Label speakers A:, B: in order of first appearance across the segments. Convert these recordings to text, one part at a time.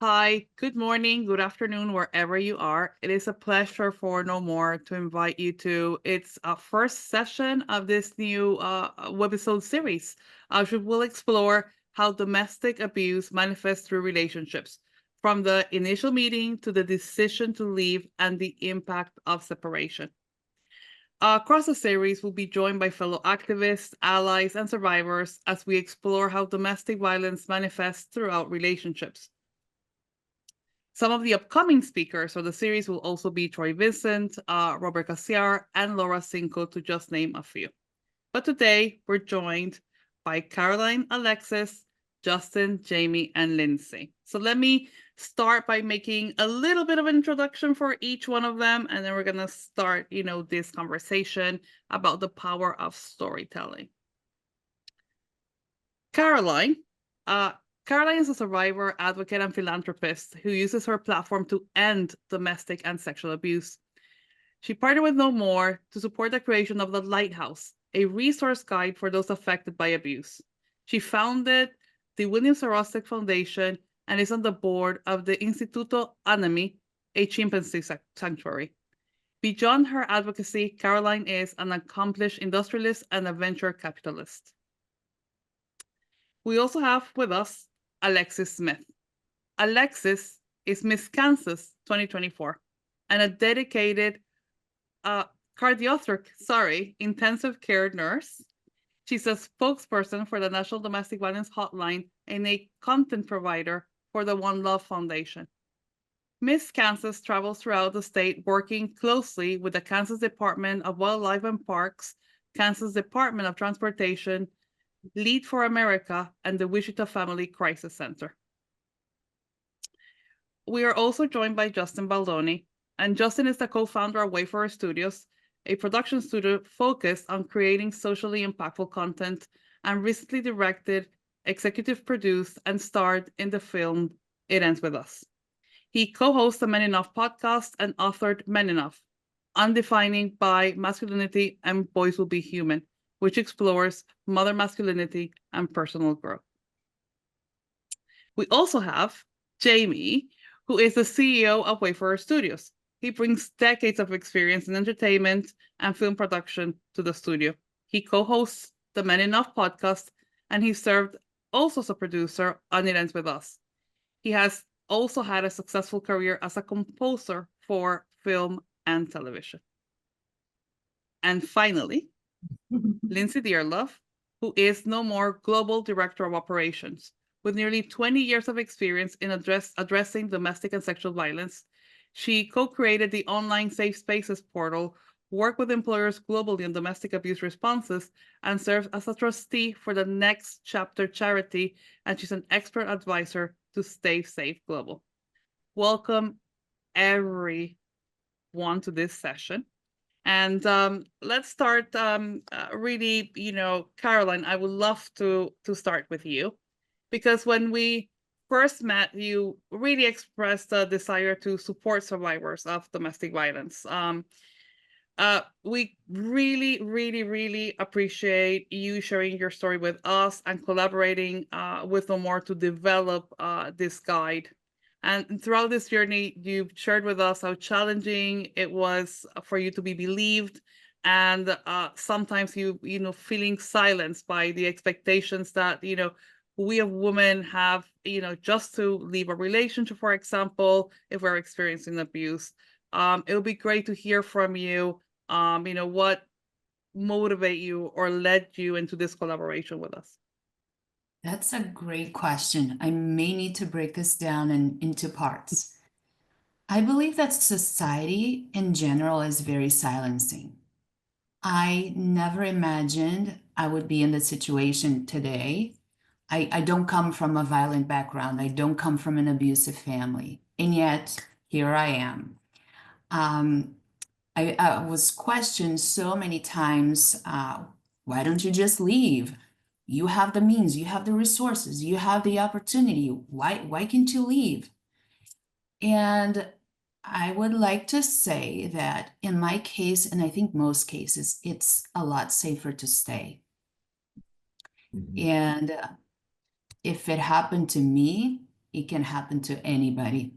A: Hi, good morning, good afternoon, wherever you are. It is a pleasure for No More to invite you to its first session of this new webisode series, which will explore how domestic abuse manifests through relationships, from the initial meeting to the decision to leave and the impact of separation. Across the series, we'll be joined by fellow activists, allies, and survivors as we explore how domestic violence manifests throughout relationships. Some of the upcoming speakers for the series will also be Troy Vincent, Robert Cassiar, and Laura Cinco, to just name a few. But today, we're joined by Karoline, Alexis, Justin, Jamey, and Lindsay. So let me start by making a little bit of an introduction for each one of them, and then we're going to start, this conversation about the power of storytelling. Karoline, uh, Caroline is a survivor, advocate, and philanthropist who uses her platform to end domestic and sexual abuse. She partnered with No More to support the creation of The Lighthouse, a resource guide for those affected by abuse. She founded the William Sarostek Foundation and is on the board of the Instituto Anami, a chimpanzee sanctuary. Beyond her advocacy, Caroline is an accomplished industrialist and a venture capitalist. We also have with us Alexis Smith. Alexis is Miss Kansas 2024 and a dedicated intensive care nurse. She's a spokesperson for the National Domestic Violence Hotline and a content provider for the One Love Foundation. Miss Kansas travels throughout the state working closely with the Kansas Department of Wildlife and Parks, Kansas Department of Transportation, Lead for America, and the Wichita Family Crisis Center. We are also joined by Justin Baldoni, and Justin is the co-founder of Wayfarer Studios, a production studio focused on creating socially impactful content, and recently directed, executive produced, and starred in the film It Ends With Us. He co-hosts the Men Enough podcast and authored Men Enough, Undefining Bi Masculinity and Boys Will Be Human, which explores mother masculinity and personal growth. We also have Jamey, who is the CEO of Wayfarer Studios. He brings decades of experience in entertainment and film production to the studio. He co-hosts the Men Enough podcast, and he served also as a producer on It Ends With Us. He has also had a successful career as a composer for film and television. And finally, Lindsay Dearlove, who is No More Global Director of Operations. With nearly 20 years of experience in addressing domestic and sexual violence, she co-created the online Safe Spaces portal, worked with employers globally on domestic abuse responses, and serves as a trustee for the Next Chapter charity, and she's an expert advisor to Stay Safe Global. Welcome, everyone, to this session. And let's start really, Caroline, I would love to start with you, because when we first met, you really expressed a desire to support survivors of domestic violence. We really, really, really appreciate you sharing your story with us and collaborating with No More to develop this guide. And throughout this journey, you've shared with us how challenging it was for you to be believed, and sometimes feeling silenced by the expectations that we as women have, just to leave a relationship, for example, if we're experiencing abuse. It would be great to hear from you. What motivate you or led you into this collaboration with us?
B: That's a great question. I may need to break this down into parts. I believe that society in general is very silencing. I never imagined I would be in this situation today. I don't come from a violent background. I don't come from an abusive family. And yet, here I am. I was questioned so many times, why don't you just leave? You have the means, you have the resources, you have the opportunity. Why can't you leave? And I would like to say that in my case, and I think most cases, it's a lot safer to stay. And if it happened to me, It can happen to anybody.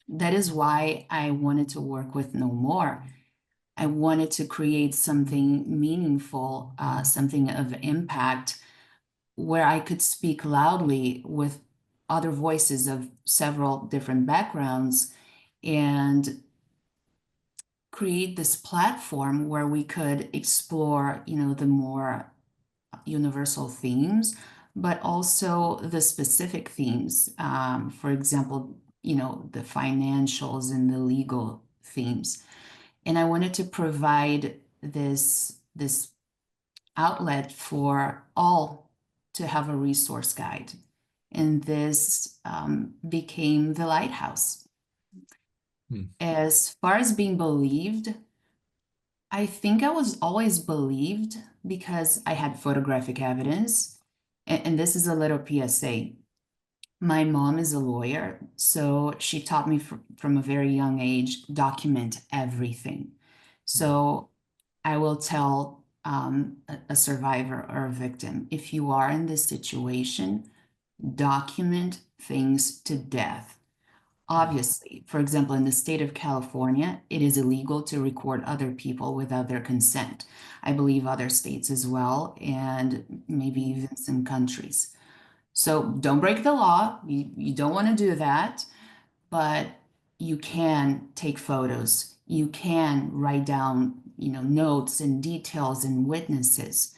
B: That is why I wanted to work with No More. I wanted to create something meaningful, something of impact, where I could speak loudly with other voices of several different backgrounds and create this platform where we could explore, the more universal themes, but also the specific themes. For example, the financials and the legal themes. And I wanted to provide this outlet for all to have a resource guide. And this became the Lighthouse. As far as being believed, I think I was always believed because I had photographic evidence. And this is a little PSA. My mom is a lawyer, so she taught me from a very young age, document everything. So I will tell a survivor or a victim, if you are in this situation, document things to death. Obviously, for example, in the state of California, it is illegal to record other people without their consent. I believe other states as well, and maybe even some countries. So don't break the law. You don't want to do that, but you can take photos. You can write down, notes and details and witnesses.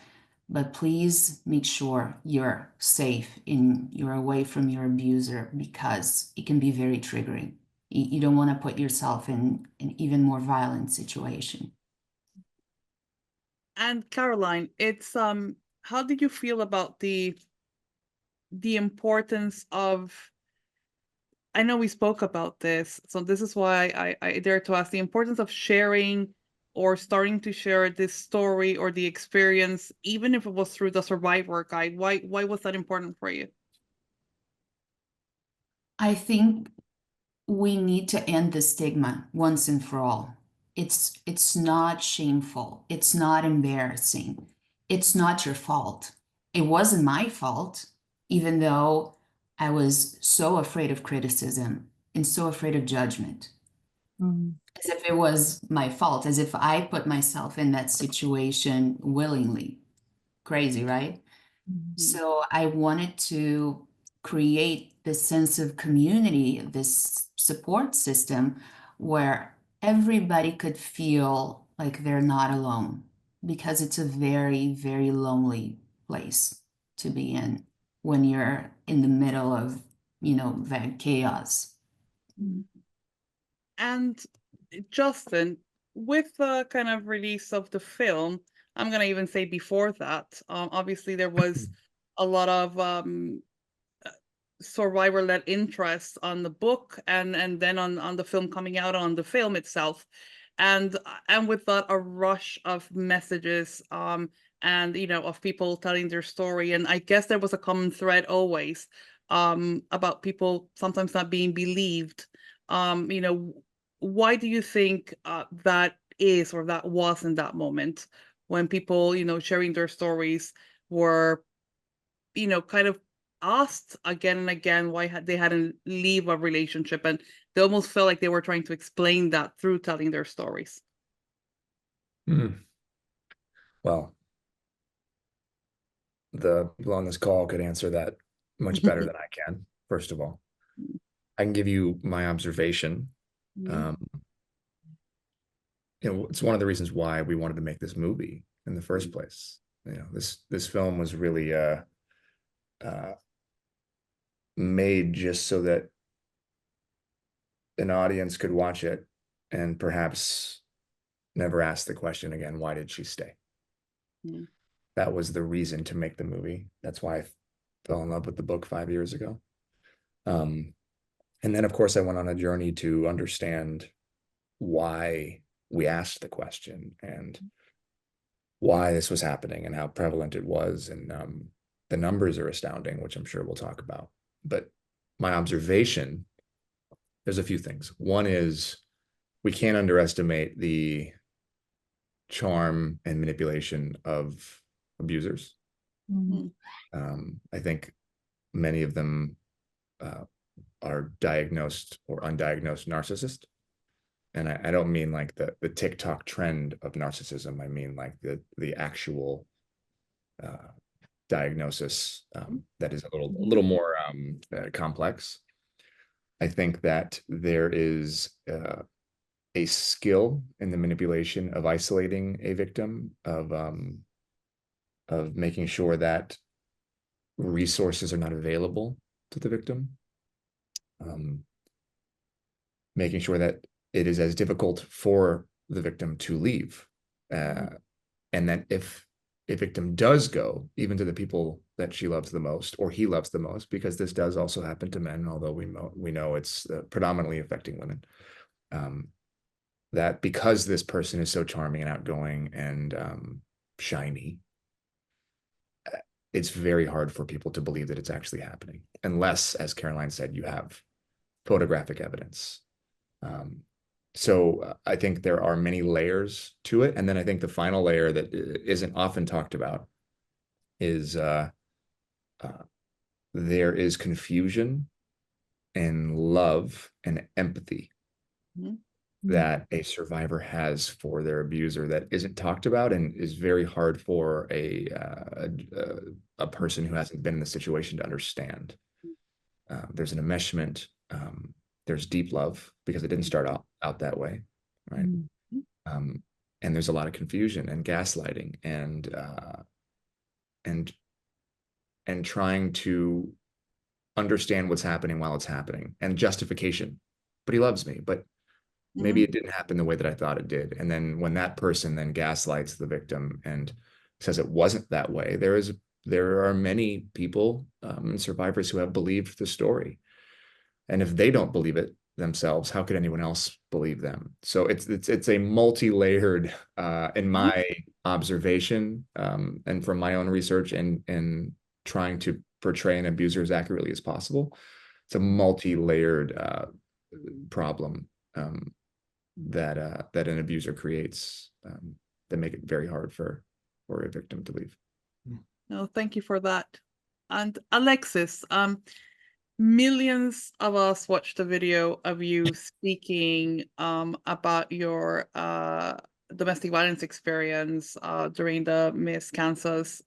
B: But please make sure you're safe and you're away from your abuser because it can be very triggering. You don't want to put yourself in an even more violent situation.
A: And Caroline, it's how did you feel about the importance of, I know we spoke about this, so this is why I dare to ask the importance of sharing or starting to share this story or the experience, even if it was through the survivor guide. Why was that important for you?
B: I think we need to end the stigma once and for all. It's not shameful. It's not embarrassing. It's not your fault. It wasn't my fault, even though I was so afraid of criticism and so afraid of judgment. As if it was my fault, as if I put myself in that situation willingly. Crazy, right? So I wanted to create this sense of community, this support system where everybody could feel like they're not alone because it's a very, very lonely place to be in when you're in the middle of, that chaos.
A: And Justin, with the kind of release of the film, I'm gonna even say before that, obviously there was a lot of survivor-led interest on the book and then on the film coming out on the film itself, and with that a rush of messages and of people telling their story, and I guess there was a common thread always about people sometimes not being believed. Why do you think that is, or that was in that moment when people sharing their stories were kind of asked again and again why they hadn't leave a relationship, and they almost felt like they were trying to explain that through telling their stories?
C: Well, the people on this call could answer that much better than I can. First of all, I can give you my observation. It's one of the reasons why we wanted to make this movie in the first place. This film was really made just so that an audience could watch it and perhaps never ask the question again, why did she stay? That was the reason to make the movie. That's why I fell in love with the book 5 years ago. And then, of course, I went on a journey to understand why we asked the question and why this was happening and how prevalent it was. And the numbers are astounding, which I'm sure we'll talk about. But my observation, there's a few things. One is we can't underestimate the charm and manipulation of abusers. I think many of them are diagnosed or undiagnosed narcissist. And I don't mean like the TikTok trend of narcissism. I mean like the actual diagnosis that is a little more complex. I think that there is a skill in the manipulation of isolating a victim, of making sure that resources are not available to the victim, making sure that it is as difficult for the victim to leave. And then if a victim does go, even to the people that she loves the most or he loves the most, because this does also happen to men, although we know it's predominantly affecting women, that because this person is so charming and outgoing and shiny, it's very hard for people to believe that it's actually happening, unless, as Karoline said, you have photographic evidence. So I think there are many layers to it. And then I think the final layer that isn't often talked about is there is confusion and love and empathy that a survivor has for their abuser that isn't talked about and is very hard for a person who hasn't been in the situation to understand. There's an enmeshment. There's deep love because it didn't start out that way, right? And there's a lot of confusion and gaslighting and trying to understand what's happening while it's happening, and justification. But he loves me, but maybe it didn't happen the way that I thought it did. And then when that person then gaslights the victim and says it wasn't that way, there are many people and survivors who have believed the story. And if they don't believe it themselves, how could anyone else believe them? So it's a multi-layered, in my observation, and from my own research and trying to portray an abuser as accurately as possible. It's a multi-layered problem that an abuser creates, that make it very hard for a victim to leave.
A: No, thank you for that. And Alexis, millions of us watched the video of you speaking about your domestic violence experience during the Miss Kansas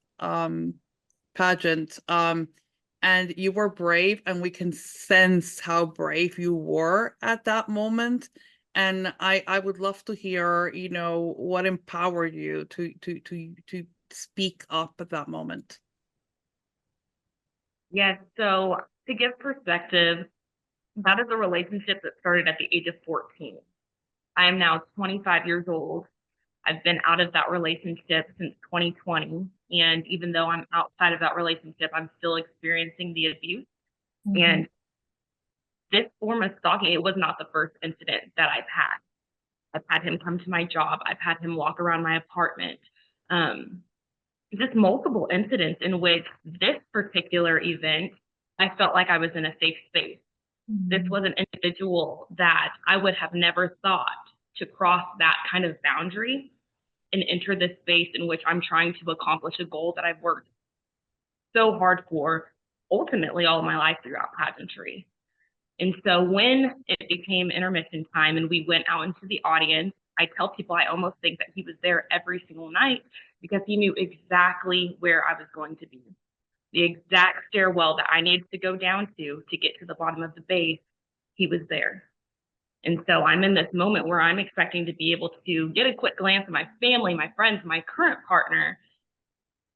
A: pageant. And you were brave, and we can sense how brave you were at that moment. And I would love to hear, what empowered you to speak up at that moment.
D: Yes, so to give perspective, that is a relationship that started at the age of 14. I am now 25 years old. I've been out of that relationship since 2020. And even though I'm outside of that relationship, I'm still experiencing the abuse. And this form of stalking, it was not the first incident that I've had. I've had him come to my job. I've had him walk around my apartment. Just multiple incidents in which this particular event, I felt like I was in a safe space. This was an individual that I would have never thought to cross that kind of boundary and enter this space in which I'm trying to accomplish a goal that I've worked so hard for ultimately all of my life throughout pageantry. And so when it became intermission time and we went out into the audience, I tell people I almost think that he was there every single night because he knew exactly where I was going to be. The exact stairwell that I needed to go down to get to the bottom of the base, he was there. And so I'm in this moment where I'm expecting to be able to get a quick glance at my family, my friends, my current partner.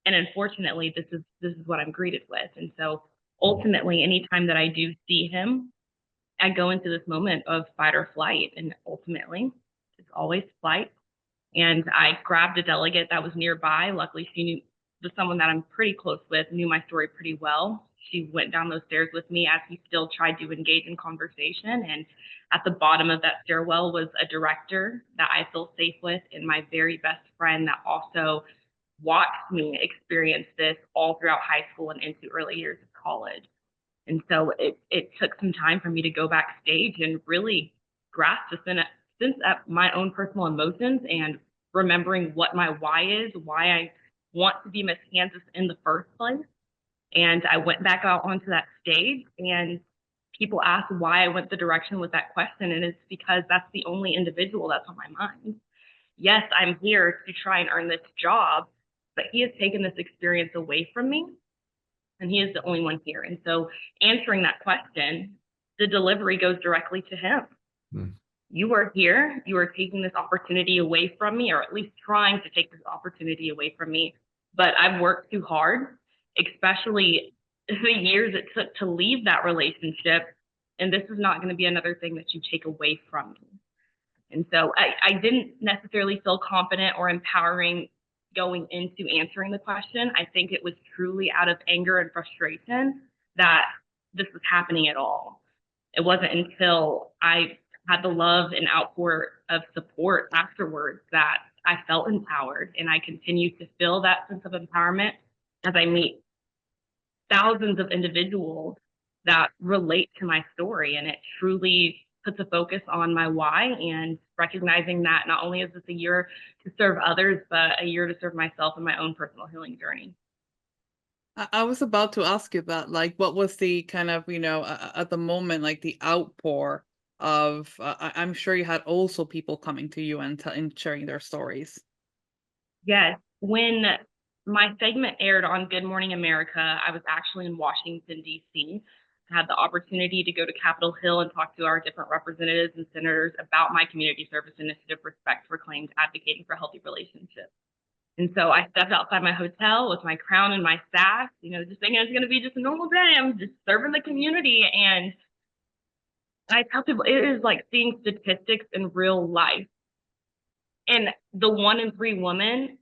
D: And unfortunately, this is what I'm greeted with. And so ultimately, anytime that I do see him, I go into this moment of fight or flight. And ultimately, it's always flight. And I grabbed a delegate that was nearby. Luckily, she was someone that I'm pretty close with, knew my story pretty well. She went down those stairs with me as he still tried to engage in conversation. And at the bottom of that stairwell was a director that I feel safe with, and my very best friend that also watched me experience this all throughout high school and into early years of college. And so it took some time for me to go backstage and really grasp the sense of my own personal emotions and remembering what my why is, why I want to be Miss Kansas in the first place. And I went back out onto that stage, and people ask why I went the direction with that question, and it's because that's the only individual that's on my mind. Yes, I'm here to try and earn this job, but he has taken this experience away from me, and he is the only one here. And so answering that question, the delivery goes directly to him. You are here, you are taking this opportunity away from me, or at least trying to take this opportunity away from me. But I've worked too hard, especially the years it took to leave that relationship. And this is not going to be another thing that you take away from me. And so I didn't necessarily feel confident or empowering going into answering the question. I think it was truly out of anger and frustration that this was happening at all. It wasn't until I had the love and outpour of support afterwards that I felt empowered, and I continue to feel that sense of empowerment as I meet thousands of individuals that relate to my story. And it truly puts a focus on my why, and recognizing that not only is this a year to serve others, but a year to serve myself in my own personal healing journey.
A: I was about to ask you that, like, what was the kind of, at the moment, like the outpour of, I'm sure you had also people coming to you and sharing their stories.
D: Yes. When my segment aired on Good Morning America, I was actually in Washington, D.C. I had the opportunity to go to Capitol Hill and talk to our different representatives and senators about my community service initiative, Respect for Claims, advocating for healthy relationships. And so I stepped outside my hotel with my crown and my sash, just thinking it's going to be just a normal day. I'm just serving the community. And I tell people it is like seeing statistics in real life. And the 1 in 3 women,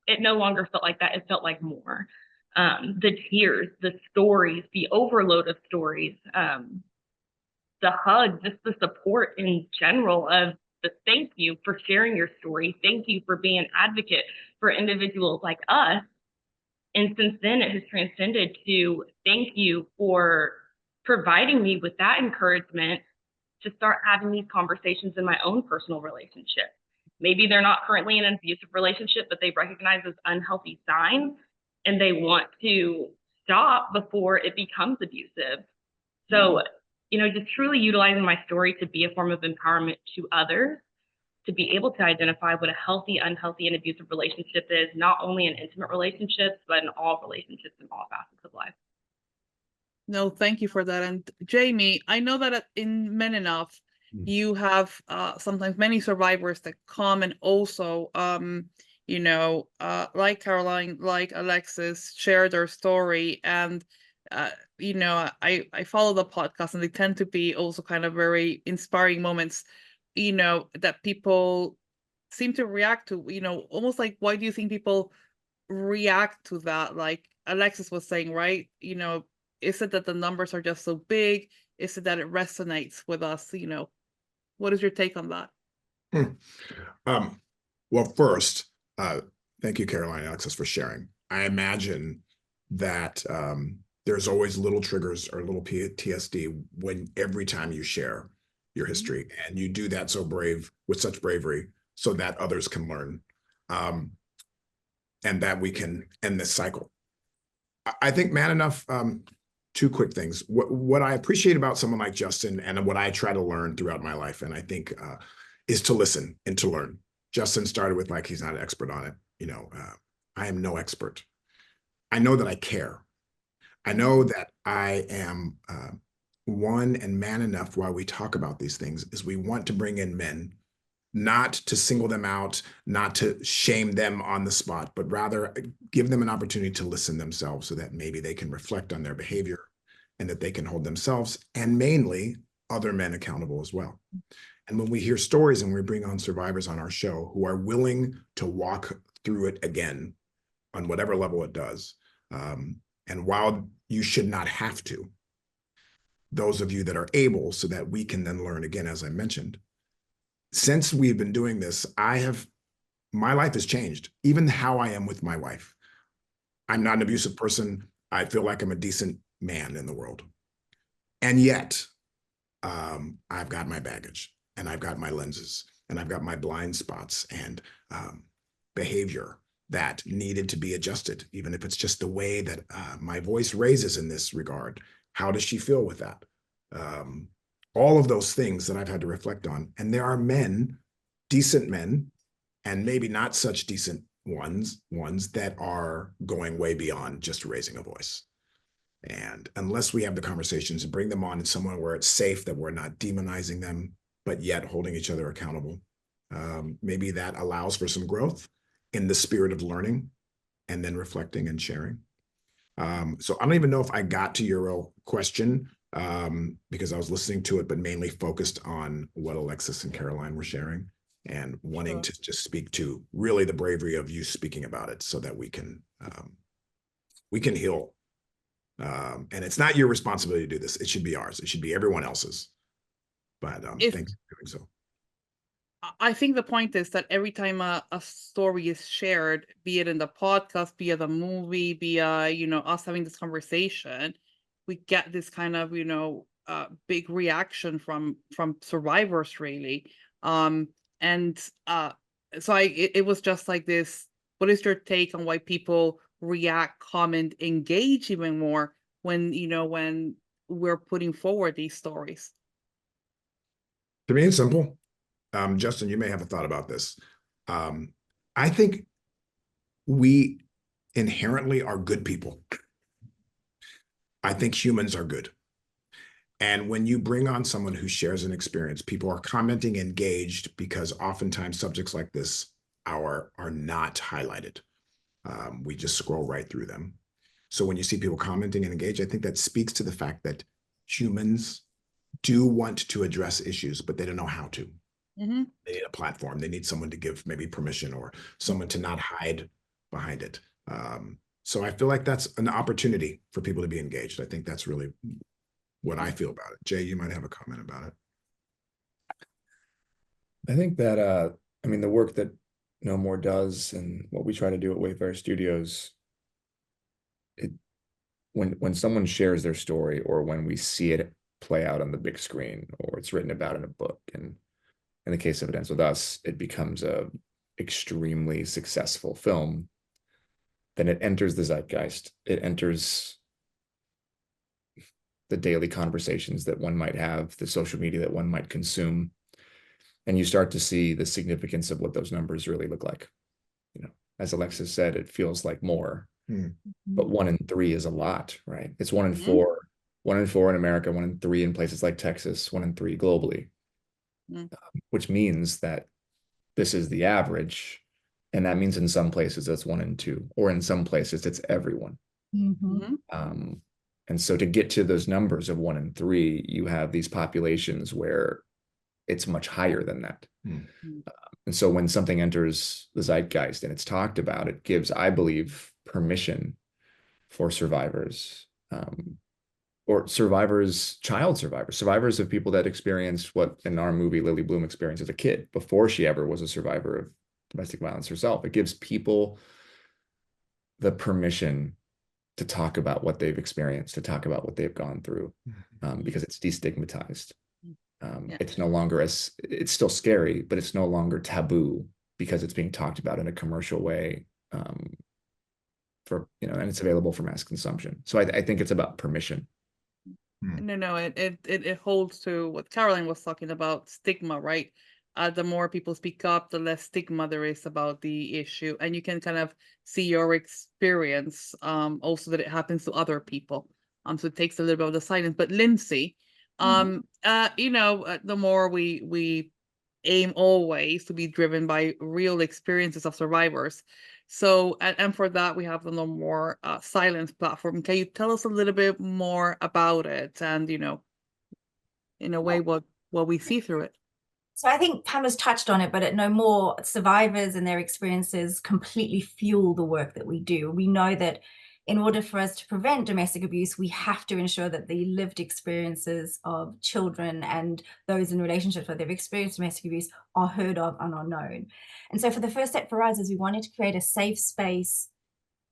D: it no longer felt like that. It felt like more. The tears, the stories, the overload of stories, the hugs, just the support in general of the thank you for sharing your story. Thank you for being an advocate for individuals like us. And since then, it has transcended to thank you for providing me with that encouragement to start having these conversations in my own personal relationship. Maybe they're not currently in an abusive relationship, but they recognize those unhealthy signs and they want to stop before it becomes abusive. So, just truly utilizing my story to be a form of empowerment to others, to be able to identify what a healthy, unhealthy, and abusive relationship is, not only in intimate relationships, but in all relationships in all facets of life.
A: No, thank you for that. And Jamey, I know that in Men Enough, you have sometimes many survivors that come and also, like Karoline, like Alexis, share their story. And, I follow the podcast, and they tend to be also kind of very inspiring moments, that people seem to react to, almost like, why do you think people react to that? Like Alexis was saying, right? Is it that the numbers are just so big? Is it that it resonates with us? What is your take on that?
E: Well, first, thank you, Karoline and Alexis, for sharing. I imagine that there's always little triggers or little PTSD every time you share your history, and you do that with such bravery, so that others can learn, and that we can end this cycle. I think Man Enough. Two quick things. What I appreciate about someone like Justin, and what I try to learn throughout my life, and I think is to listen and to learn. Justin started with like he's not an expert on it. I am no expert. I know that I care. I know that I am one and man enough while we talk about these things is we want to bring in men, not to single them out, not to shame them on the spot, but rather give them an opportunity to listen themselves so that maybe they can reflect on their behavior and that they can hold themselves and mainly other men accountable as well. And when we hear stories and we bring on survivors on our show who are willing to walk through it again on whatever level it does, and while you should not have to, those of you that are able so that we can then learn again, as I mentioned, since we've been doing this, my life has changed, even how I am with my wife. I'm not an abusive person. I feel like I'm a decent man in the world. And yet, I've got my baggage, and I've got my lenses, and I've got my blind spots and behavior that needed to be adjusted, even if it's just the way that my voice raises in this regard. How does she feel with that? all of those things that I've had to reflect on. And there are men, decent men, and maybe not such decent ones that are going way beyond just raising a voice. And unless we have the conversations and bring them on in someone where it's safe, that we're not demonizing them, but yet holding each other accountable, maybe that allows for some growth in the spirit of learning and then reflecting and sharing. So I don't even know if I got to your real question, because I was listening to it, but mainly focused on what Alexis and Karoline were sharing and wanting to just speak to really the bravery of you speaking about it so that we can heal. And it's not your responsibility to do this. It should be ours. It should be everyone else's. But thanks for doing so.
A: I think the point is that every time a story is shared, be it in the podcast, be it a movie, be us having this conversation, we get this kind of big reaction from survivors, really. So it was just like this. What is your take on why people react, comment, engage even more when we're putting forward these stories?
E: To me, it's simple. Justin, you may have a thought about this. I think we inherently are good people. I think humans are good. And when you bring on someone who shares an experience, people are commenting, engaged, because oftentimes subjects like this are not highlighted. We just scroll right through them. So when you see people commenting and engaged, I think that speaks to the fact that humans do want to address issues, but they don't know how to.
A: Mm-hmm.
E: They need a platform. They need someone to give maybe permission or someone to not hide behind it. So I feel like that's an opportunity for people to be engaged. I think that's really what I feel about it. Jay, you might have a comment about it.
C: I think that, the work that No More does and what we try to do at Wayfarer Studios, when someone shares their story, or when we see it play out on the big screen, or it's written about in a book, and in the case of It Ends With Us, it becomes a extremely successful film, then it enters the zeitgeist. It enters the daily conversations that one might have, the social media that one might consume, and you start to see the significance of what those numbers really look like. As Alexis said, it feels like more, but 1 in 3 is a lot, right? It's 1 in 4, 1 in 4 in America, 1 in 3 in places like Texas, 1 in 3 globally, which means that this is the average. And that means in some places it's 1 in 2, or in some places it's everyone. And so to get to those numbers of 1 in 3, you have these populations where it's much higher than that. And so when something enters the zeitgeist and it's talked about, it gives, I believe, permission for survivors, or survivors, child survivors of people that experienced what in our movie Lily Bloom experienced as a kid before she ever was a survivor of domestic violence herself. It gives people the permission to talk about what they've experienced, to talk about what they've gone through, because it's destigmatized. It's no longer it's still scary, but it's no longer taboo because it's being talked about in a commercial way, and it's available for mass consumption. So I think it's about permission.
A: No, it holds to what Karoline was talking about, stigma, right? The more people speak up, the less stigma there is about the issue, and you can kind of see your experience, also that it happens to other people. So it takes a little bit of the silence. But Lindsay, the more we aim always to be driven by real experiences of survivors. So, and for that, we have the No More Silence platform. Can you tell us a little bit more about it, and in a way, what we see through it?
F: So I think Pam has touched on it, but at No More, survivors and their experiences completely fuel the work that we do. We know that in order for us to prevent domestic abuse, we have to ensure that the lived experiences of children and those in relationships where they've experienced domestic abuse are heard of and are known. And so for the first step for us is we wanted to create a safe space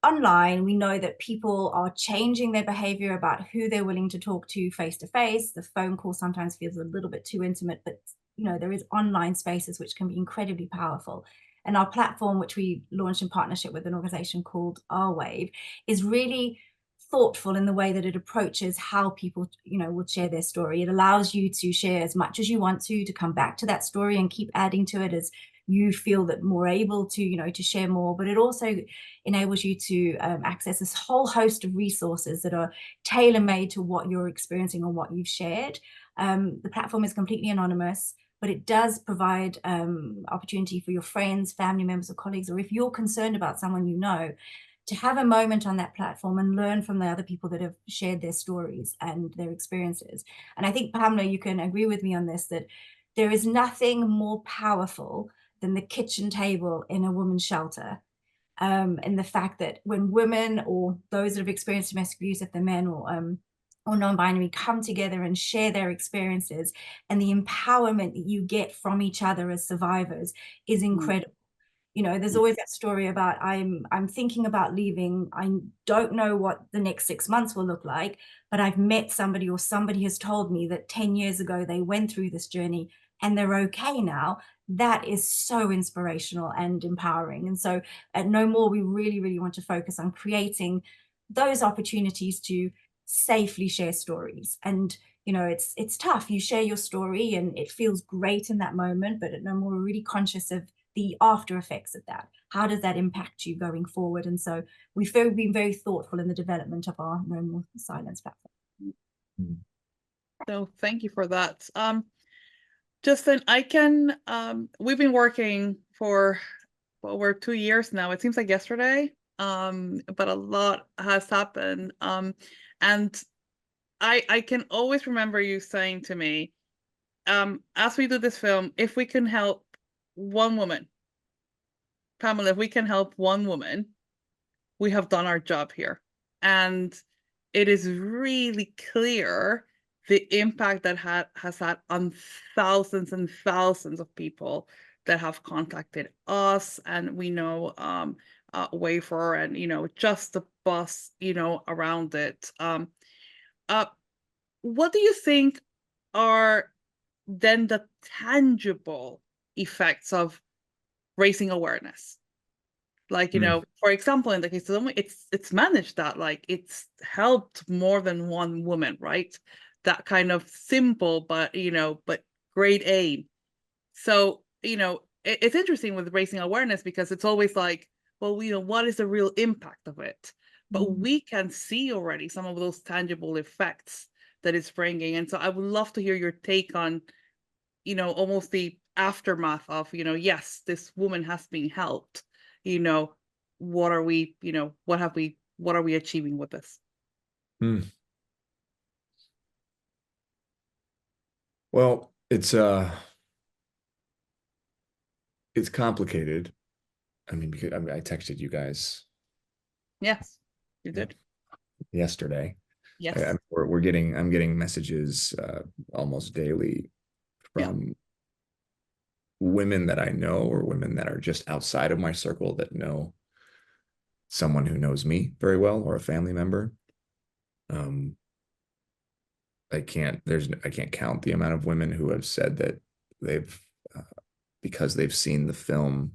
F: online. We know that people are changing their behavior about who they're willing to talk to face to face. The phone call sometimes feels a little bit too intimate, but there is online spaces which can be incredibly powerful. And our platform, which we launched in partnership with an organization called Our Wave, is really thoughtful in the way that it approaches how people, will share their story. It allows you to share as much as you want to come back to that story and keep adding to it as you feel that more able to, to share more. But it also enables you to access this whole host of resources that are tailor-made to what you're experiencing or what you've shared. The platform is completely anonymous, but it does provide opportunity for your friends, family members, or colleagues, or if you're concerned about someone you know, to have a moment on that platform and learn from the other people that have shared their stories and their experiences. And I think, Pamela, you can agree with me on this, that there is nothing more powerful than the kitchen table in a woman's shelter. And the fact that when women or those that have experienced domestic abuse, if they're men or non-binary, come together and share their experiences, and the empowerment that you get from each other as survivors is incredible. There's always that story about I'm thinking about leaving. I don't know what the next 6 months will look like, but I've met somebody or somebody has told me that 10 years ago they went through this journey and they're okay now. That is so inspirational and empowering. And so at No More, we really, really want to focus on creating those opportunities to safely share stories. And it's tough. You share your story and it feels great in that moment, but at No More, we're really conscious of the after effects of that. How does that impact you going forward? And so we've been very thoughtful in the development of our No More Silence platform.
A: So thank you for that. Justin, we've been working for over 2 years now. It seems like yesterday, but a lot has happened. And I can always remember you saying to me, as we do this film, if we can help one woman, Pamela, if we can help one woman, we have done our job here. And it is really clear the impact that has had on thousands and thousands of people that have contacted us. And we know Wayfair and, just the buzz, around it. What do you think are then the tangible effects of raising awareness? Like, for example, in the case of it's managed that, like, it's helped more than one woman, right? That kind of simple, but great aim. So, it's interesting with raising awareness because it's always like, well, what is the real impact of it? But we can see already some of those tangible effects that it's bringing. And so I would love to hear your take on, almost the aftermath of, yes, this woman has been helped. What are we, what are we achieving with this?
C: Well, it's complicated. I mean, because I texted you guys.
A: Yes, you did.
C: Yesterday.
A: Yes.
C: I'm getting messages almost daily from women that I know or women that are just outside of my circle that know someone who knows me very well or a family member. I can't count the amount of women who have said that they've because they've seen the film,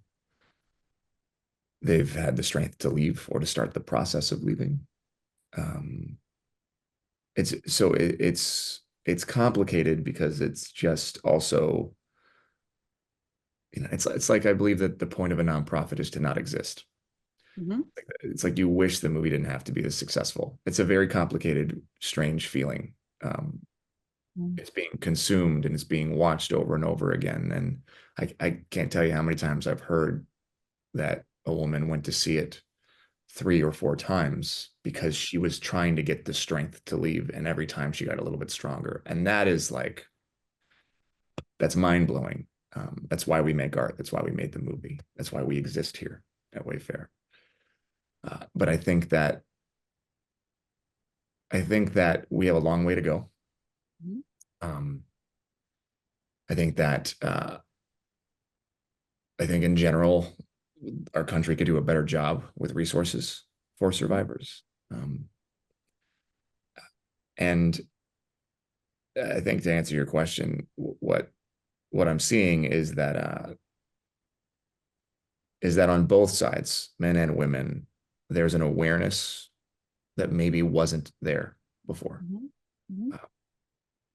C: they've had the strength to leave or to start the process of leaving. It's complicated because it's just also, it's like, I believe that the point of a nonprofit is to not exist. It's like you wish the movie didn't have to be this successful. It's a very complicated, strange feeling. It's being consumed and it's being watched over and over again. And I can't tell you how many times I've heard that a woman went to see it 3 or 4 times because she was trying to get the strength to leave. And every time she got a little bit stronger. And that is like, that's mind blowing. That's why we make art. That's why we made the movie. That's why we exist here at Wayfair. But I think that we have a long way to go. I think that I think in general, our country could do a better job with resources for survivors. And I think to answer your question, what I'm seeing is that on both sides, men and women, there's an awareness that maybe wasn't there before.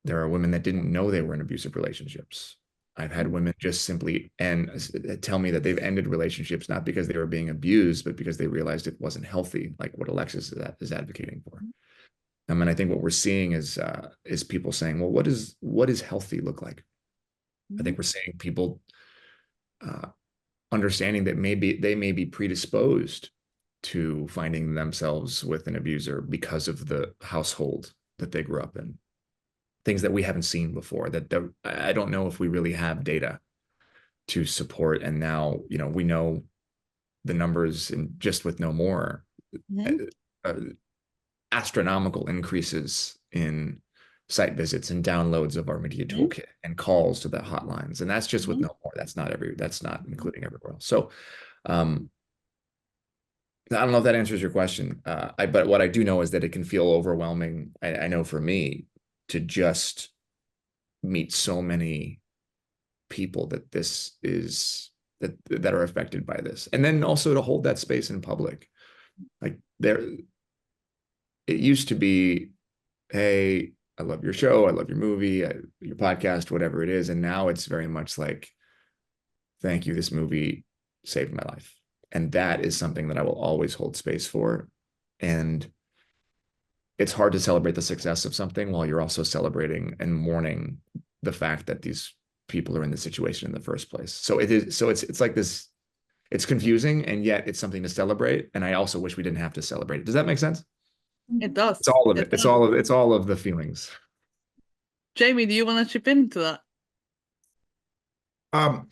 C: There are women that didn't know they were in abusive relationships. I've had women just simply tell me that they've ended relationships not because they were being abused, but because they realized it wasn't healthy, like what Alexis is advocating for. And I think what we're seeing is people saying, well, what does healthy look like? I think we're seeing people understanding that maybe they may be predisposed to finding themselves with an abuser because of the household that they grew up in. Things that we haven't seen before, that I don't know if we really have data to support. And now, we know the numbers, and just with no more astronomical increases in site visits and downloads of our media toolkit and calls to the hotlines. And that's just with no more. That's not including everywhere else. So I don't know if that answers your question. But what I do know is that it can feel overwhelming. I know for me, to just meet so many people that that are affected by this, and then also to hold that space in public. Like it used to be, hey, I love your show, I love your movie, your podcast, whatever it is, and now it's very much like, thank you, this movie saved my life, and that is something that I will always hold space for. And it's hard to celebrate the success of something while you're also celebrating and mourning the fact that these people are in the situation in the first place. So it's like this, it's confusing, and yet it's something to celebrate. And I also wish we didn't have to celebrate it. Does that make sense?
A: It does.
C: It's all of it. It's all of the feelings.
A: Jamey, do you want to chip into that?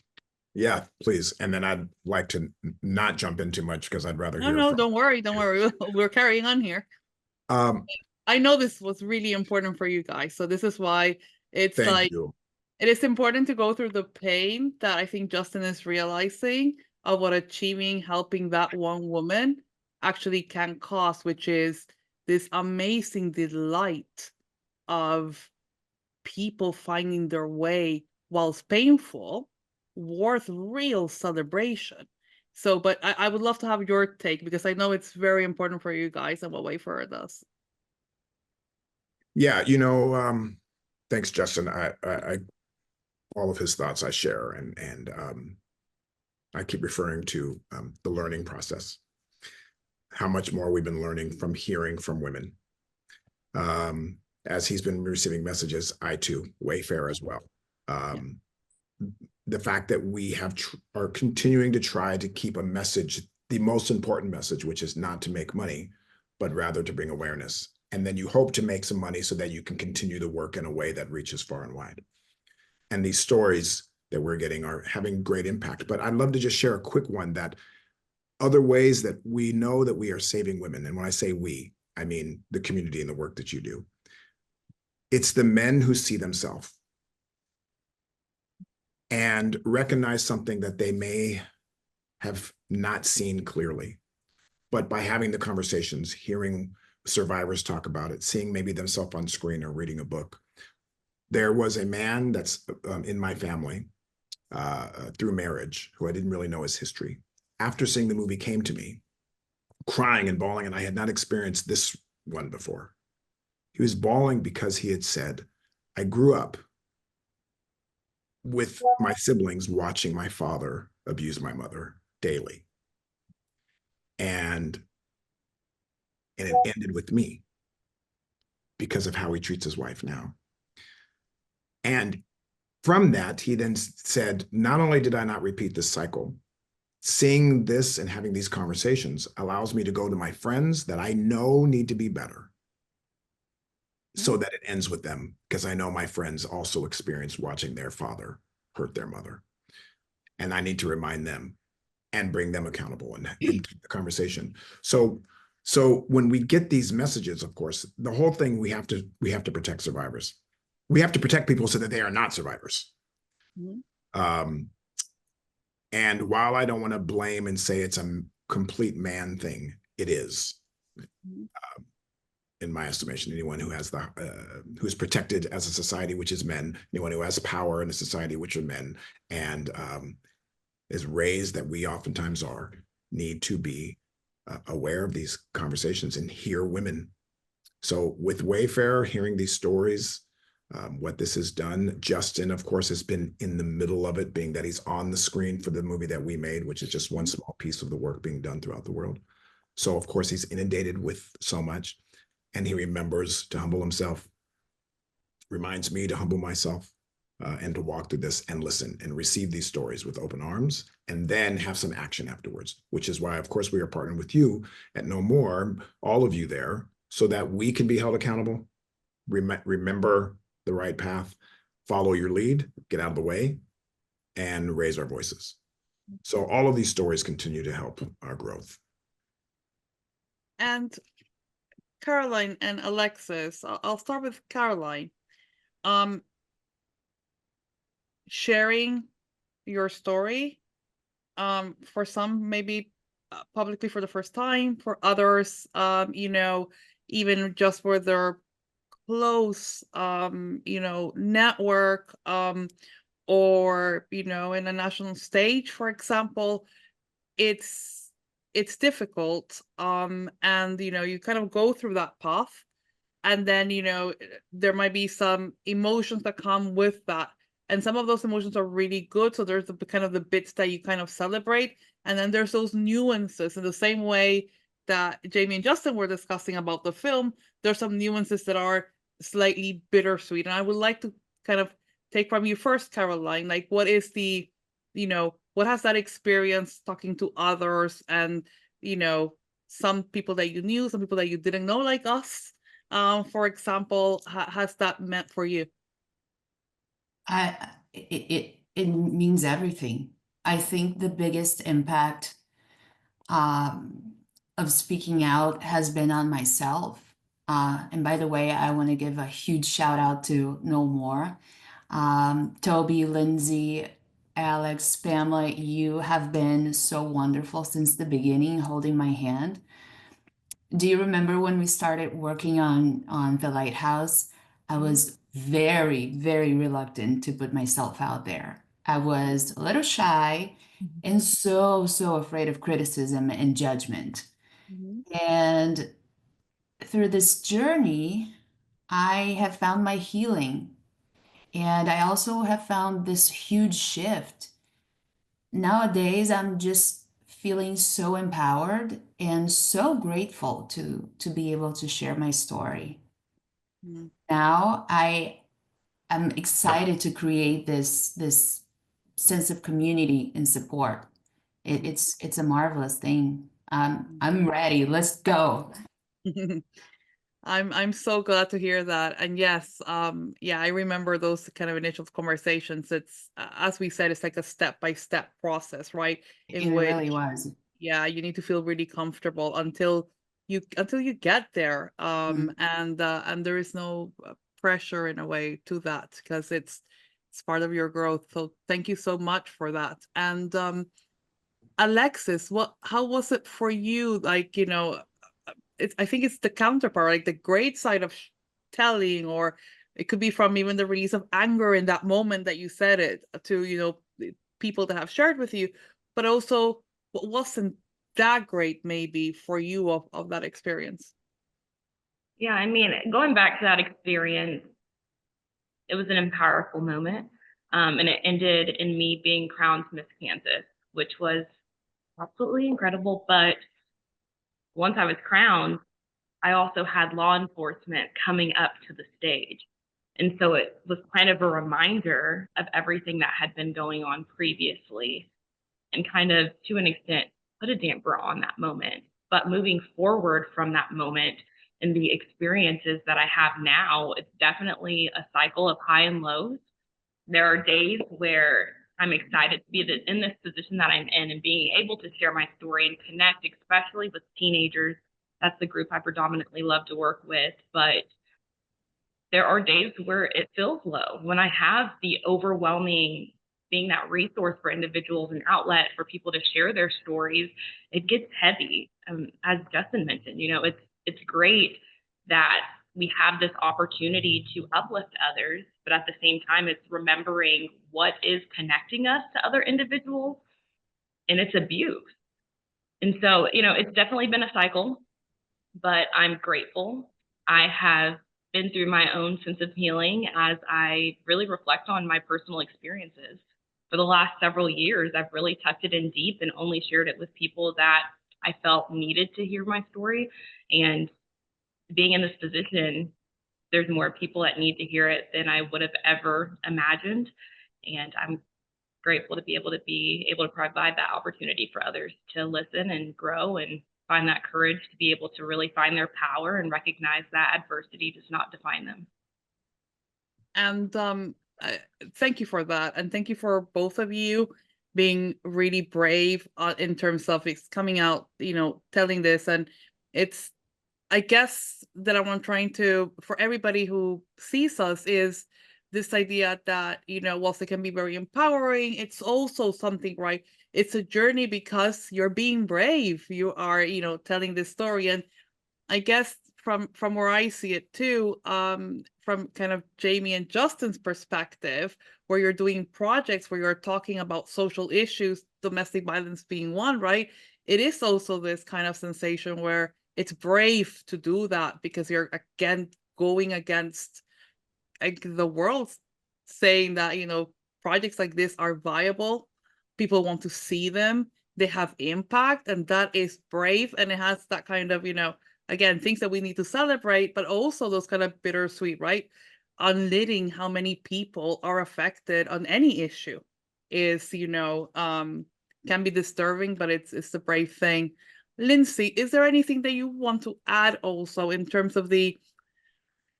E: Yeah, please. And then I'd like to not jump in too much because I'd rather hear
A: No, don't worry. We're carrying on here. I know this was really important for you guys, so this is why it's
E: thank you.
A: It is important to go through the pain that I think Justin is realizing of what helping that one woman actually can cost, which is this amazing delight of people finding their way, whilst painful, worth real celebration. So, but I would love to have your take, because I know it's very important for you guys and what Wayfarer does.
E: Yeah, thanks, Justin. I all of his thoughts I share, and I keep referring to the learning process, how much more we've been learning from hearing from women. As he's been receiving messages, I too, Wayfarer as well. The fact that we are continuing to try to keep a message, the most important message, which is not to make money, but rather to bring awareness. And then you hope to make some money so that you can continue the work in a way that reaches far and wide. And these stories that we're getting are having great impact. But I'd love to just share a quick one, that other ways that we know that we are saving women. And when I say we, I mean the community and the work that you do. It's the men who see themselves and recognize something that they may have not seen clearly. But by having the conversations, hearing survivors talk about it, seeing maybe themselves on screen or reading a book. There was a man that's in my family through marriage who I didn't really know his history. After seeing the movie, came to me crying and bawling, and I had not experienced this one before. He was bawling because he had said, I grew up with my siblings watching my father abuse my mother daily. And it ended with me because of how he treats his wife now. And from that, he then said, not only did I not repeat this cycle, seeing this and having these conversations allows me to go to my friends that I know need to be better so that it ends with them, because I know my friends also experienced watching their father hurt their mother. And I need to remind them and bring them accountable and keep the conversation. So when we get these messages, of course, the whole thing, we have to protect survivors. We have to protect people so that they are not survivors. And while I don't want to blame and say it's a complete man thing, it is. In my estimation, anyone who has who's protected as a society, which is men, anyone who has power in a society, which are men, and is raised that we oftentimes are, need to be aware of these conversations and hear women. So with Wayfair, hearing these stories, what this has done, Justin, of course, has been in the middle of it, being that he's on the screen for the movie that we made, which is just one small piece of the work being done throughout the world. So of course, he's inundated with so much, and he remembers to humble himself, reminds me to humble myself, and to walk through this and listen and receive these stories with open arms, and then have some action afterwards, which is why, of course, we are partnering with you at No More, all of you there, so that we can be held accountable, remember the right path, follow your lead, get out of the way, and raise our voices. So all of these stories continue to help our growth.
A: And Karoline and Alexis, I'll start with Karoline. Sharing your story, for some maybe publicly for the first time, for others, you know, even just for their close, you know, network, or, you know, in a national stage, for example, it's difficult, and, you know, you kind of go through that path, and then, you know, there might be some emotions that come with that, and some of those emotions are really good, so there's the kind of the bits that you kind of celebrate, and then there's those nuances. In the same way that Jamey and Justin were discussing about the film, there's some nuances that are slightly bittersweet, and I would like to kind of take from you first, Karoline, like, what is the, you know, what has that experience talking to others, and, you know, some people that you knew, some people that you didn't know, like us, for example, has that meant for you?
B: It means everything. I think the biggest impact of speaking out has been on myself. And by the way, I want to give a huge shout out to No More. Toby, Lindsay, Alex, Pamela, you have been so wonderful since the beginning, holding my hand. Do you remember when we started working on The Lighthouse? I was very, very reluctant to put myself out there. I was a little shy and so afraid of criticism and judgment. And through this journey, I have found my healing. And I also have found this huge shift. Nowadays, I'm just feeling so empowered and so grateful to be able to share my story. Now I am excited to create this sense of community and support. It's a marvelous thing. I'm ready. Let's go.
A: I'm so glad to hear that. And yes, yeah, I remember those kind of initial conversations. It's as we said, it's like a step-by-step process, right?
B: It really was.
A: Yeah, you need to feel really comfortable until you get there. And there is no pressure in a way to that, because it's part of your growth. So thank you so much for that. And Alexis, how was it for you? Like, you know, I think it's the counterpart, like the great side of telling, or it could be from even the release of anger in that moment that you said it to, you know, people that have shared with you, but also what wasn't that great maybe for you of that experience.
D: Yeah, I mean, going back to that experience, it was an powerful moment. And it ended in me being crowned Miss Kansas, which was absolutely incredible. But once I was crowned, I also had law enforcement coming up to the stage. And so it was kind of a reminder of everything that had been going on previously, and kind of, to an extent, put a damper on that moment. But moving forward from that moment and the experiences that I have now, it's definitely a cycle of high and lows. There are days where I'm excited to be in this position that I'm in and being able to share my story and connect, especially with teenagers. That's the group I predominantly love to work with. But there are days where it feels low, when I have the overwhelming, being that resource for individuals, and outlet for people to share their stories. It gets heavy. As Justin mentioned, you know, it's great that we have this opportunity to uplift others, but at the same time, it's remembering what is connecting us to other individuals, and it's abuse. And so, it's definitely been a cycle, but I'm grateful. I have been through my own sense of healing as I really reflect on my personal experiences. For the last several years, I've really tucked it in deep and only shared it with people that I felt needed to hear my story. And being in this position, there's more people that need to hear it than I would have ever imagined. And I'm grateful to be able to provide that opportunity for others to listen and grow and find that courage to be able to really find their power and recognize that adversity does not define them.
A: And thank you for that, and thank you for both of you being really brave in terms of it's coming out, telling this. And it's, I guess that I'm trying to, for everybody who sees us, is this idea that, whilst it can be very empowering, it's also something, right? It's a journey because you're being brave. You are, telling this story. And I guess from where I see it too, from kind of Jamey and Justin's perspective, where you're doing projects where you're talking about social issues, domestic violence being one, right? It is also this kind of sensation where it's brave to do that because you're again going against the world saying that, projects like this are viable, people want to see them, they have impact, and that is brave. And it has that kind of, again, things that we need to celebrate, but also those kind of bittersweet, right? Unlitting how many people are affected on any issue is, can be disturbing, but it's the brave thing. Lindsay, is there anything that you want to add also in terms of the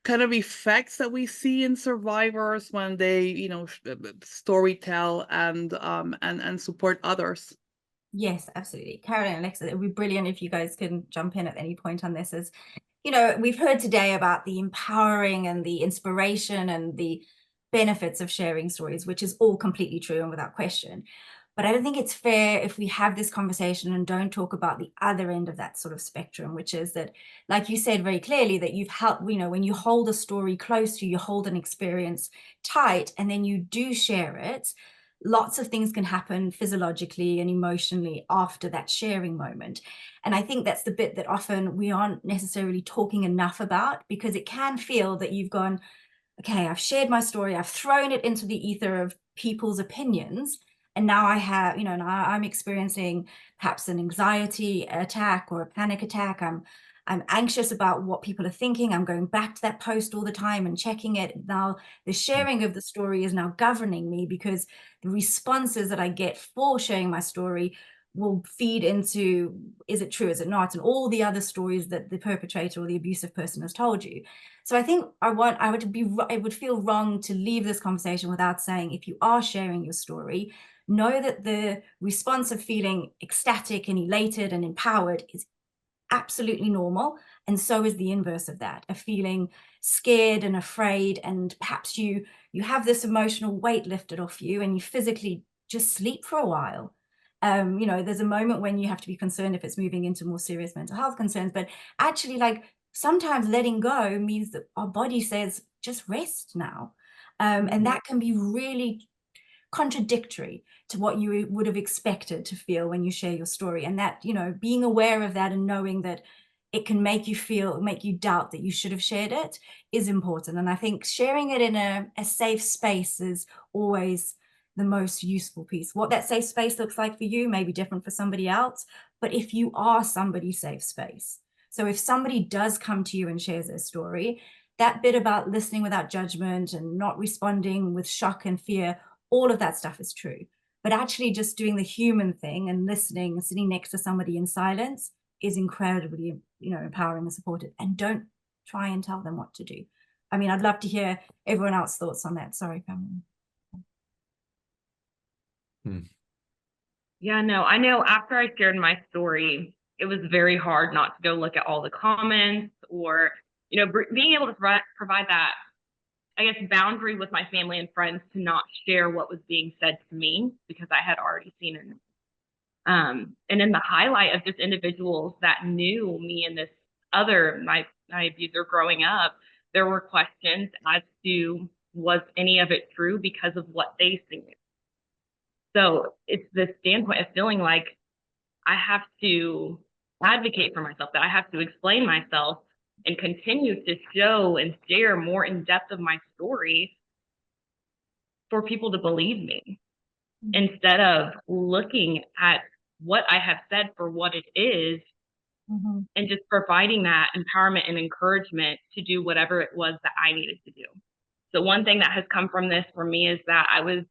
A: kind of effects that we see in survivors when they, story tell and support others?
F: Yes, absolutely. Karoline and Alexis, it would be brilliant if you guys can jump in at any point on this. As we've heard today about the empowering and the inspiration and the benefits of sharing stories, which is all completely true and without question. But I don't think it's fair if we have this conversation and don't talk about the other end of that sort of spectrum, which is that, like you said very clearly, that you've helped, when you hold a story close to you, you hold an experience tight, and then you do share it, lots of things can happen physiologically and emotionally after that sharing moment. And I think that's the bit that often we aren't necessarily talking enough about, because it can feel that you've gone, okay, I've shared my story, I've thrown it into the ether of people's opinions, and now I have, now I'm experiencing perhaps an anxiety attack or a panic attack. I'm anxious about what people are thinking. I'm going back to that post all the time and checking it. Now the sharing of the story is now governing me, because the responses that I get for sharing my story will feed into, is it true, is it not, and all the other stories that the perpetrator or the abusive person has told you. So I think it would feel wrong to leave this conversation without saying, if you are sharing your story, know that the response of feeling ecstatic and elated and empowered is absolutely normal. And so is the inverse of that, of feeling scared and afraid. And perhaps you have this emotional weight lifted off you and you physically just sleep for a while. There's a moment when you have to be concerned if it's moving into more serious mental health concerns, but actually, like, sometimes letting go means that our body says, just rest now. And that can be really contradictory to what you would have expected to feel when you share your story. And that, being aware of that and knowing that it can make you doubt that you should have shared it is important. And I think sharing it in a safe space is always the most useful piece. What that safe space looks like for you may be different for somebody else, but if you are somebody's safe space. So if somebody does come to you and shares their story, that bit about listening without judgment and not responding with shock and fear, all of that stuff is true. But actually just doing the human thing and listening and sitting next to somebody in silence is incredibly, empowering and supportive. And don't try and tell them what to do. I mean, I'd love to hear everyone else's thoughts on that. Sorry, Pamela.
D: Yeah, no, I know after I shared my story, it was very hard not to go look at all the comments or, being able to provide that, I guess, boundary with my family and friends to not share what was being said to me because I had already seen it. And in the highlight of just individuals that knew me and this other, my abuser growing up, there were questions as to, was any of it true because of what they seen? So it's this standpoint of feeling like I have to advocate for myself, that I have to explain myself and continue to show and share more in depth of my story for people to believe me, instead of looking at what I have said for what it is, and just providing that empowerment and encouragement to do whatever it was that I needed to do. So one thing that has come from this for me is that I was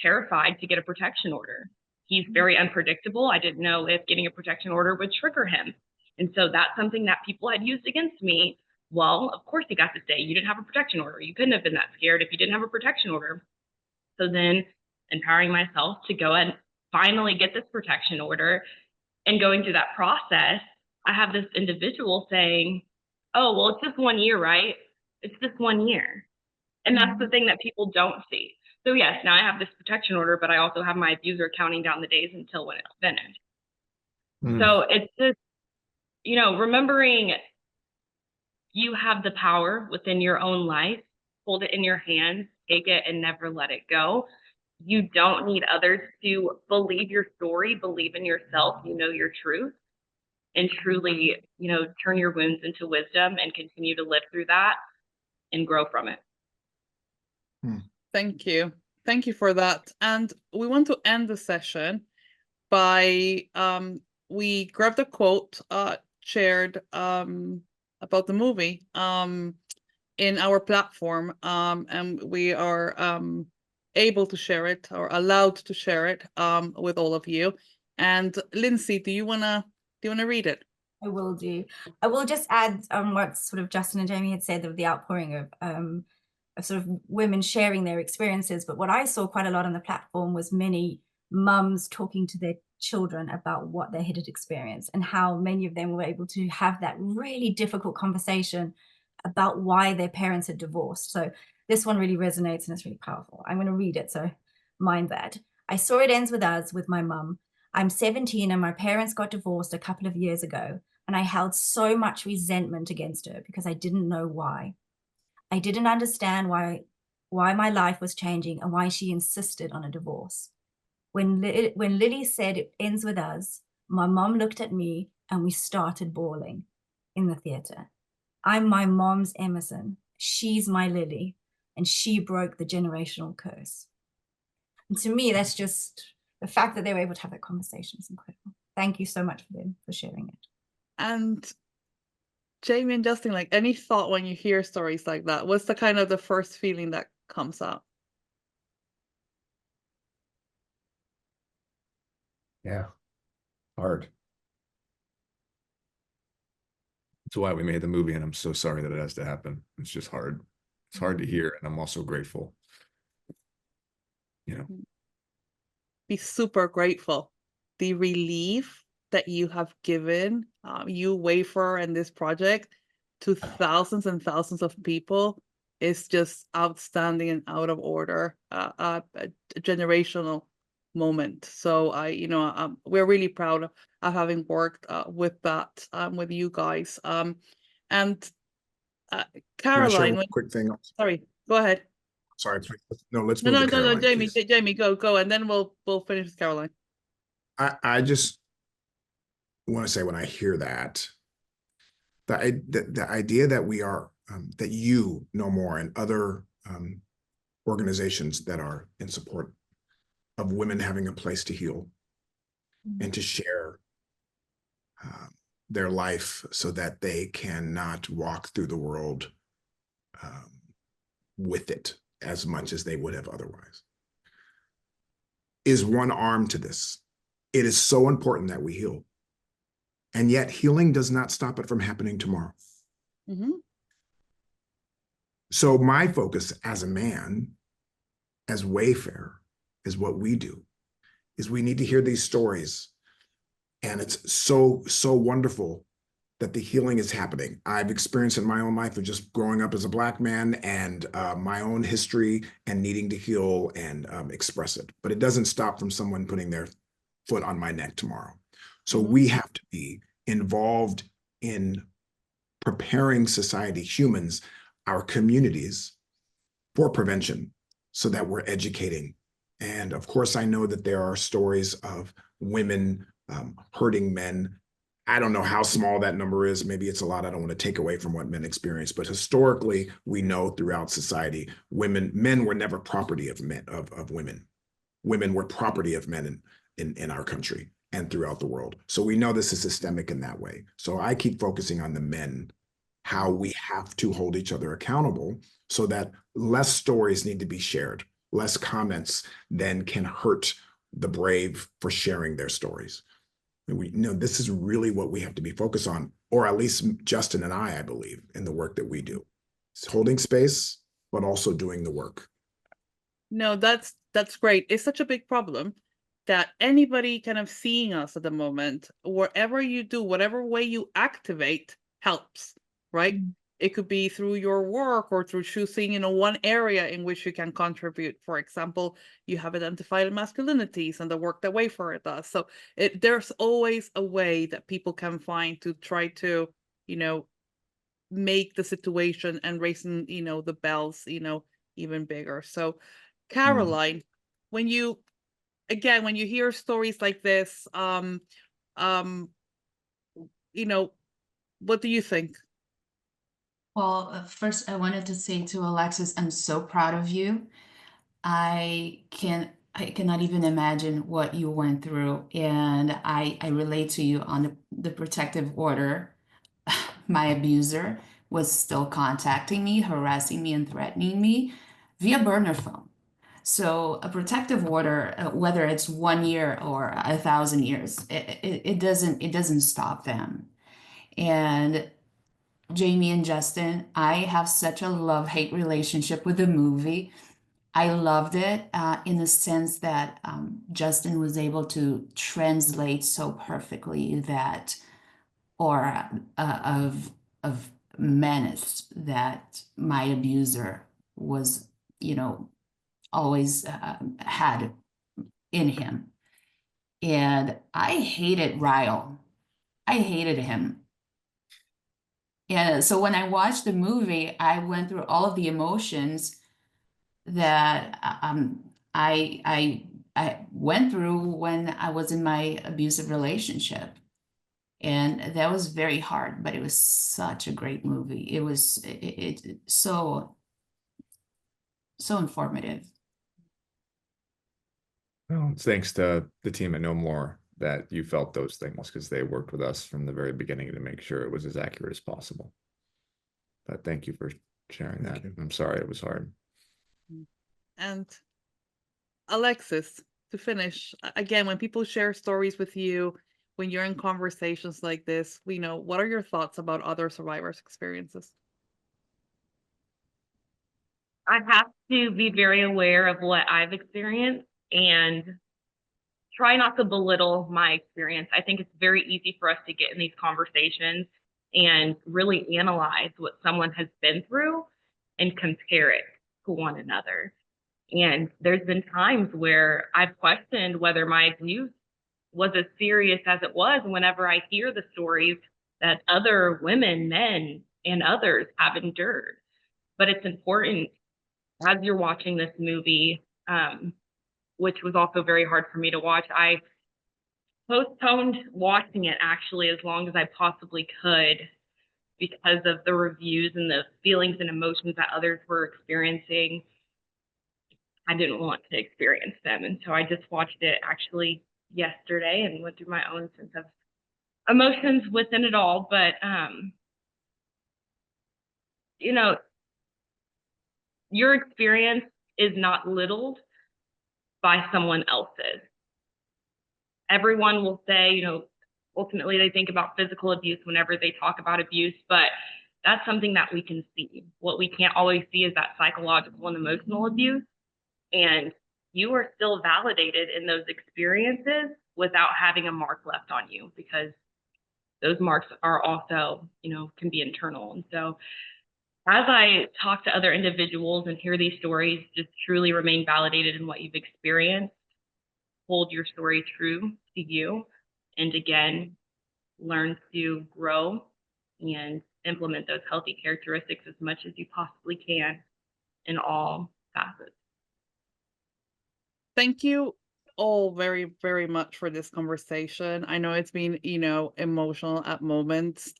D: terrified to get a protection order. He's very unpredictable. I didn't know if getting a protection order would trigger him. And so that's something that people had used against me. Well, of course he got to say, you didn't have a protection order. You couldn't have been that scared if you didn't have a protection order. So then empowering myself to go and finally get this protection order, and going through that process, I have this individual saying, oh, well, it's just 1 year, right? It's just 1 year. And that's the thing that people don't see. So yes, now I have this protection order, but I also have my abuser counting down the days until when it's finished. So it's just, remembering you have the power within your own life. Hold it in your hands, take it, and never let it go. You don't need others to believe your story, believe in yourself, your truth, and truly, turn your wounds into wisdom and continue to live through that and grow from it.
A: Thank you. Thank you for that. And we want to end the session by, we grabbed a quote shared about the movie in our platform, and we are able to share it, or allowed to share it with all of you. And Lindsay, do you wanna read it?
F: I will do. I will just add what sort of Justin and Jamey had said of the outpouring of sort of women sharing their experiences. But what I saw quite a lot on the platform was many mums talking to their children about what they had experienced, and how many of them were able to have that really difficult conversation about why their parents had divorced. So this one really resonates and it's really powerful. I'm going to read it, so mind that. I saw it ends with us, with my mum. I'm 17 and my parents got divorced a couple of years ago, and I held so much resentment against her because I didn't know why. I didn't understand why my life was changing and why she insisted on a divorce. When Lily said it ends with us, my mom looked at me and we started bawling in the theater. I'm my mom's Emerson. She's my Lily, and she broke the generational curse. And to me, that's just the fact that they were able to have that conversation is incredible. Thank you so much for them for sharing it.
A: And Jamey and Justin, like, any thought when you hear stories like that? What's the kind of the first feeling that comes up?
C: Yeah, hard. That's why we made the movie, and I'm so sorry that it has to happen. It's just hard. It's hard to hear, and I'm also grateful.
A: Be super grateful. The relief that you have given, you Wayfarer, and this project to thousands and thousands of people is just outstanding and out of order, a generational moment. So we're really proud of having worked with that, with you guys. And Karoline,
E: quick thing.
A: sorry, go ahead.
E: Sorry, no, let's
A: No,
E: move to Karoline,
A: Jamey, go, and then we'll finish with Karoline.
E: I just want to say, when I hear that, the idea that we are, that you know more, and other organizations that are in support of women having a place to heal and to share their life so that they cannot walk through the world with it as much as they would have otherwise, is one arm to this. It is so important that we heal. And yet healing does not stop it from happening tomorrow. So my focus as a man, as Wayfarer, is what we do, is we need to hear these stories. And it's so wonderful that the healing is happening. I've experienced in my own life of just growing up as a Black man, and my own history, and needing to heal and express it. But it doesn't stop from someone putting their foot on my neck tomorrow. So we have to be involved in preparing society, humans, our communities, for prevention, so that we're educating. And of course, I know that there are stories of women hurting men. I don't know how small that number is. Maybe it's a lot. I don't want to take away from what men experience, but historically, we know throughout society, men were never property of men, of women. Women were property of men in our country and throughout the world. So we know this is systemic in that way. So I keep focusing on the men, how we have to hold each other accountable so that less stories need to be shared, less comments then can hurt the brave for sharing their stories. And we know this is really what we have to be focused on, or at least Justin and I believe, in the work that we do. It's holding space, but also doing the work.
A: No, that's great. It's such a big problem that anybody kind of seeing us at the moment, whatever you do, whatever way you activate helps, right? It could be through your work or through choosing, one area in which you can contribute. For example, you have identified masculinities and the work that Wayfarer does. So there's always a way that people can find to try to, make the situation and raising, the bells, even bigger. So Karoline, when you hear stories like this, what do you think?
B: Well, first, I wanted to say to Alexis, I'm so proud of you. I cannot even imagine what you went through, and I relate to you on the protective order. My abuser was still contacting me, harassing me, and threatening me via burner phone. So a protective order, whether it's 1 year or 1,000 years, it doesn't stop them. And Jamey and Justin, I have such a love-hate relationship with the movie. I loved it in the sense that Justin was able to translate so perfectly that aura of menace that my abuser was, always had in him. And I hated Ryle. I hated him. And so when I watched the movie, I went through all of the emotions that I went through when I was in my abusive relationship. And that was very hard, but it was such a great movie. It was so informative.
C: Well, thanks to the team at No More that you felt those things, because they worked with us from the very beginning to make sure it was as accurate as possible. But thank you for sharing that. I'm sorry it was hard.
A: And Alexis, to finish, again, when people share stories with you, when you're in conversations like this, what are your thoughts about other survivors' experiences?
D: I have to be very aware of what I've experienced and try not to belittle my experience. I think it's very easy for us to get in these conversations and really analyze what someone has been through and compare it to one another. And there's been times where I've questioned whether my abuse was as serious as it was whenever I hear the stories that other women, men, and others have endured. But it's important as you're watching this movie, which was also very hard for me to watch. I postponed watching it actually as long as I possibly could because of the reviews and the feelings and emotions that others were experiencing. I didn't want to experience them. And so I just watched it actually yesterday and went through my own sense of emotions within it all. But, your experience is not littled by someone else's. Everyone will say, ultimately they think about physical abuse whenever they talk about abuse, but that's something that we can see. What we can't always see is that psychological and emotional abuse. And you are still validated in those experiences without having a mark left on you, because those marks are also, can be internal. And so as I talk to other individuals and hear these stories, just truly remain validated in what you've experienced. Hold your story true to you. And again, learn to grow and implement those healthy characteristics as much as you possibly can in all facets.
A: Thank you all very, very much for this conversation. I know it's been, emotional at moments.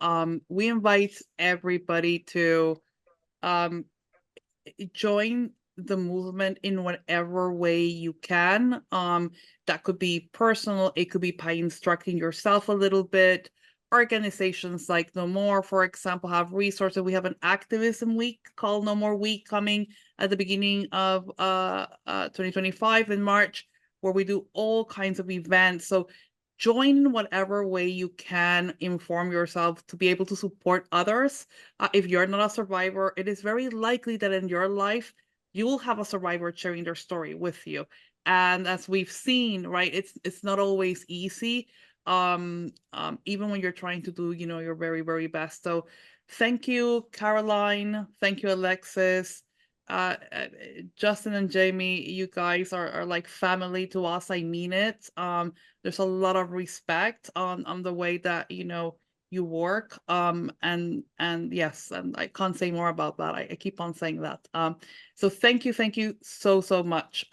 A: We invite everybody to join the movement in whatever way you can. That could be personal, it could be by instructing yourself a little bit. Organizations like No More, for example, have resources. We have an activism week called No More Week coming at the beginning of 2025 in March, where we do all kinds of events. So join whatever way you can, inform yourself to be able to support others. If you're not a survivor, it is very likely that in your life, you will have a survivor sharing their story with you. And as we've seen, right, it's not always easy. Even when you're trying to do, your very, very best. So thank you, Karoline. Thank you, Alexis. Justin and Jamey, you guys are like family to us. I mean it. There's a lot of respect on the way that, you work. And yes, and I can't say more about that. I keep on saying that. So thank you so much.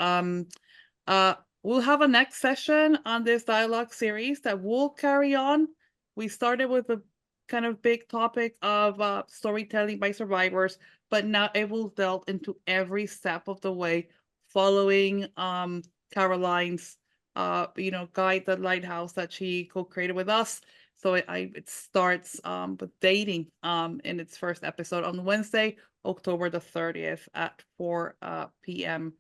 A: We'll have a next session on this dialogue series that will carry on. We started with a kind of big topic of storytelling by survivors, but now it will delve into every step of the way, following Karoline's guide, the lighthouse that she co-created with us. So it starts with dating in its first episode on Wednesday, October the 30th at 4 p.m.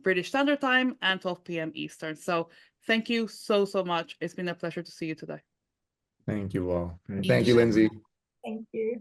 A: British Standard Time and 12 p.m. Eastern. So thank you so much. It's been a pleasure to see you today.
C: Thank you all.
B: Thank
C: Thank you,
B: you.
C: Lindsay.
F: Thank you.